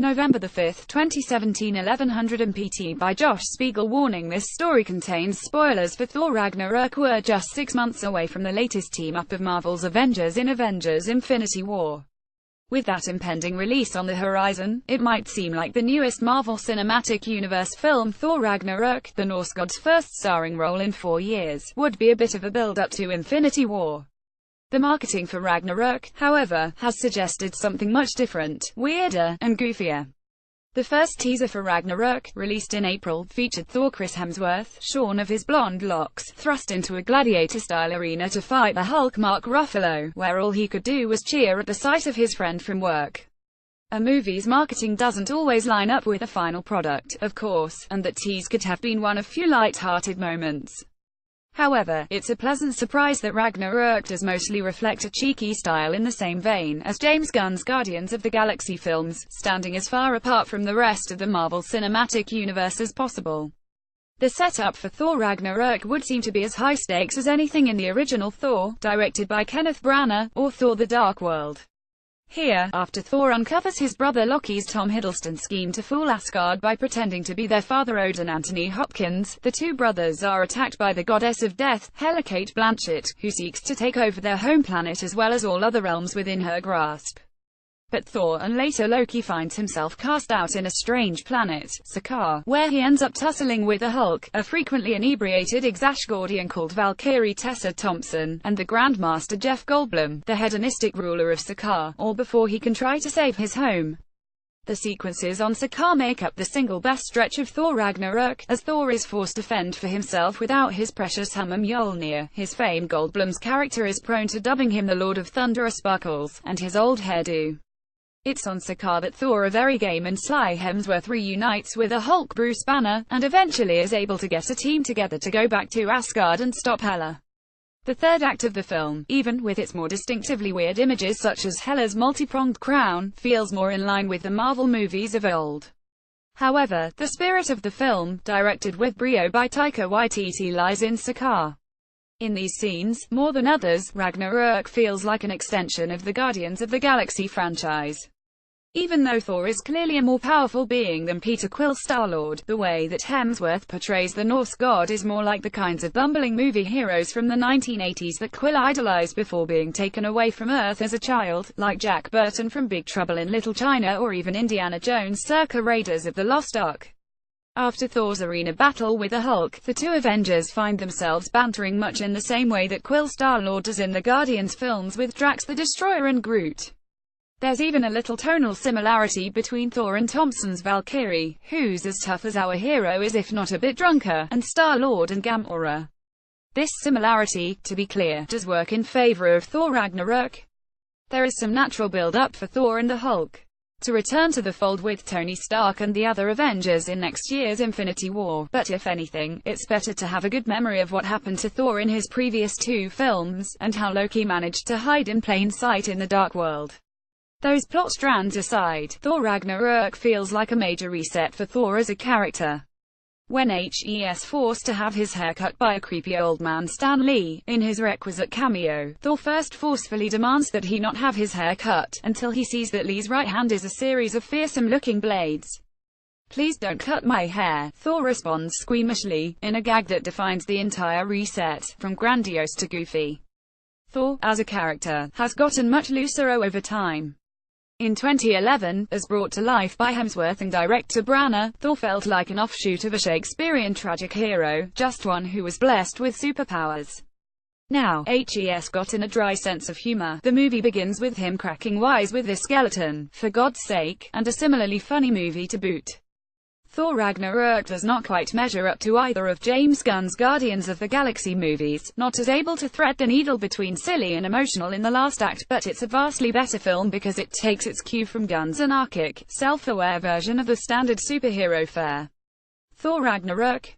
November 5, 2017, 1100 PT by Josh Spiegel. Warning: this story contains spoilers for Thor Ragnarok. We're just 6 months away from the latest team-up of Marvel's Avengers in Avengers Infinity War. With that impending release on the horizon, it might seem like the newest Marvel Cinematic Universe film, Thor Ragnarok, the Norse god's first starring role in 4 years, would be a bit of a build-up to Infinity War. The marketing for Ragnarok, however, has suggested something much different, weirder, and goofier. The first teaser for Ragnarok, released in April, featured Thor Chris Hemsworth, shorn of his blonde locks, thrust into a gladiator-style arena to fight the Hulk Mark Ruffalo, where all he could do was cheer at the sight of his friend from work. A movie's marketing doesn't always line up with the final product, of course, and that tease could have been one of few light-hearted moments. However, it's a pleasant surprise that Ragnarok does mostly reflect a cheeky style in the same vein as James Gunn's Guardians of the Galaxy films, standing as far apart from the rest of the Marvel Cinematic Universe as possible. The setup for Thor Ragnarok would seem to be as high stakes as anything in the original Thor, directed by Kenneth Branagh, or Thor: The Dark World. Here, after Thor uncovers his brother Loki's Tom Hiddleston scheme to fool Asgard by pretending to be their father Odin, Anthony Hopkins, the two brothers are attacked by the goddess of death, Hela Cate Blanchett, who seeks to take over their home planet as well as all other realms within her grasp. But Thor, and later Loki, finds himself cast out in a strange planet, Sakaar, where he ends up tussling with the Hulk, a frequently inebriated Exasgardian called Valkyrie Tessa Thompson, and the Grandmaster Jeff Goldblum, the hedonistic ruler of Sakaar, all before he can try to save his home. The sequences on Sakaar make up the single best stretch of Thor Ragnarok, as Thor is forced to fend for himself without his precious hammer Mjolnir. His famed Goldblum's character is prone to dubbing him the Lord of Thunder Sparkles, and his old hairdo. It's on Sakaar that Thor, a very game and sly Hemsworth, reunites with a Hulk Bruce Banner, and eventually is able to get a team together to go back to Asgard and stop Hela. The third act of the film, even with its more distinctively weird images such as Hela's multi-pronged crown, feels more in line with the Marvel movies of old. However, the spirit of the film, directed with brio by Taika Waititi, lies in Sakaar. In these scenes, more than others, Ragnarok feels like an extension of the Guardians of the Galaxy franchise. Even though Thor is clearly a more powerful being than Peter Quill's Star-Lord, the way that Hemsworth portrays the Norse god is more like the kinds of bumbling movie heroes from the 1980s that Quill idolized before being taken away from Earth as a child, like Jack Burton from Big Trouble in Little China or even Indiana Jones circa Raiders of the Lost Ark. After Thor's arena battle with the Hulk, the two Avengers find themselves bantering much in the same way that Quill Star-Lord does in the Guardians films with Drax the Destroyer and Groot. There's even a little tonal similarity between Thor and Thompson's Valkyrie, who's as tough as our hero is if not a bit drunker, and Star-Lord and Gamora. This similarity, to be clear, does work in favor of Thor Ragnarok. There is some natural build-up for Thor and the Hulk to return to the fold with Tony Stark and the other Avengers in next year's Infinity War, but if anything, it's better to have a good memory of what happened to Thor in his previous 2 films, and how Loki managed to hide in plain sight in the Dark World. Those plot strands aside, Thor Ragnarok feels like a major reset for Thor as a character. When he's forced to have his hair cut by a creepy old man Stan Lee, in his requisite cameo, Thor first forcefully demands that he not have his hair cut, until he sees that Lee's right hand is a series of fearsome-looking blades. "Please don't cut my hair," Thor responds squeamishly, in a gag that defines the entire reset, from grandiose to goofy. Thor, as a character, has gotten much looser over time. In 2011, as brought to life by Hemsworth and director Branagh, Thor felt like an offshoot of a Shakespearean tragic hero, just one who was blessed with superpowers. Now, he's got in a dry sense of humor. The movie begins with him cracking wise with this skeleton, for God's sake, and a similarly funny movie to boot. Thor Ragnarok does not quite measure up to either of James Gunn's Guardians of the Galaxy movies, not as able to thread the needle between silly and emotional in the last act, but it's a vastly better film because it takes its cue from Gunn's anarchic, self-aware version of the standard superhero fare. Thor Ragnarok